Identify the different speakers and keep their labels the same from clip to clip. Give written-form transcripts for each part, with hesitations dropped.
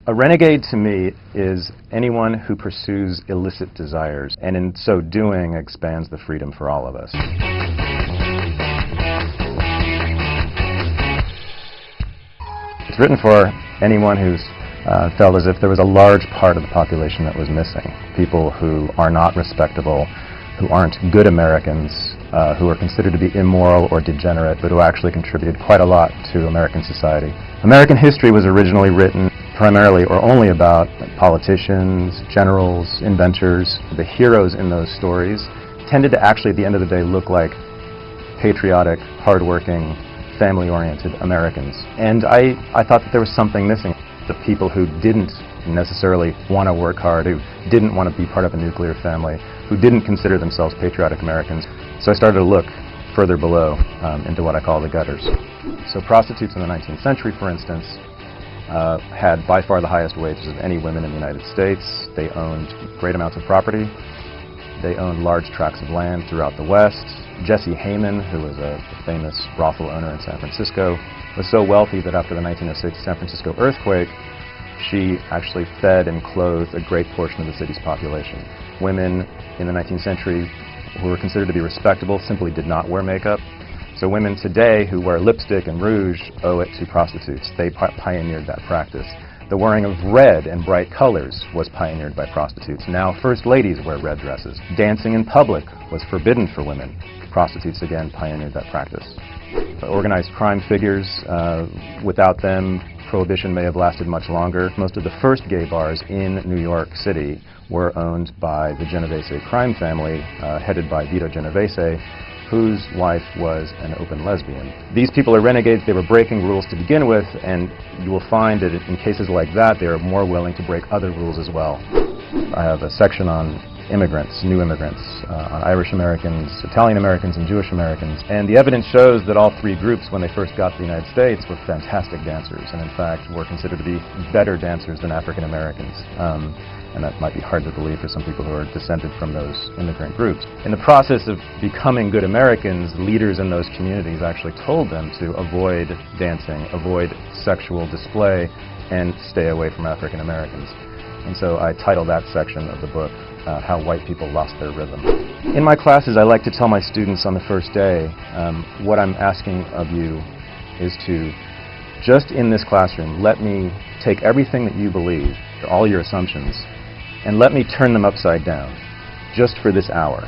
Speaker 1: A renegade to me is anyone who pursues illicit desires and in so doing expands the freedom for all of us. It's written for anyone who's felt as if there was a large part of the population that was missing. People who are not respectable, who aren't good Americans, who are considered to be immoral or degenerate, but who actually contributed quite a lot to American society. American history was originally written primarily or only about politicians, generals, inventors. The heroes in those stories tended to actually, at the end of the day, look like patriotic, hardworking, family-oriented Americans. And I thought that there was something missing. The people who didn't necessarily want to work hard, who didn't want to be part of a nuclear family, who didn't consider themselves patriotic Americans. So I started to look further below into what I call the gutters. So prostitutes in the 19th century, for instance, had by far the highest wages of any women in the United States. They owned great amounts of property. They owned large tracts of land throughout the West. Jessie Hayman, who was a famous brothel owner in San Francisco, was so wealthy that after the 1906 San Francisco earthquake, she actually fed and clothed a great portion of the city's population. Women in the 19th century who were considered to be respectable simply did not wear makeup. So women today who wear lipstick and rouge owe it to prostitutes. They pioneered that practice. The wearing of red and bright colors was pioneered by prostitutes. Now first ladies wear red dresses. Dancing in public was forbidden for women. Prostitutes again pioneered that practice. Organized crime figures, without them, Prohibition may have lasted much longer. Most of the first gay bars in New York City were owned by the Genovese crime family, headed by Vito Genovese, whose wife was an open lesbian. These people are renegades. They were breaking rules to begin with, and you will find that in cases like that, they are more willing to break other rules as well. I have a section on immigrants, new immigrants, on Irish Americans, Italian Americans, and Jewish Americans. And the evidence shows that all three groups, when they first got to the United States, were fantastic dancers, and in fact were considered to be better dancers than African Americans. And that might be hard to believe for some people who are descended from those immigrant groups. In the process of becoming good Americans, leaders in those communities actually told them to avoid dancing, avoid sexual display, and stay away from African Americans. And so I titled that section of the book, How White People Lost Their Rhythm. In my classes, I like to tell my students on the first day, what I'm asking of you is to, just in this classroom, let me take everything that you believe, all your assumptions, and let me turn them upside down, just for this hour.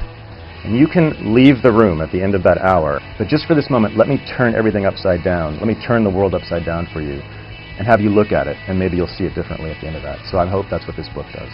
Speaker 1: And you can leave the room at the end of that hour, but just for this moment, let me turn everything upside down. Let me turn the world upside down for you, and have you look at it, and maybe you'll see it differently at the end of that. So I hope that's what this book does.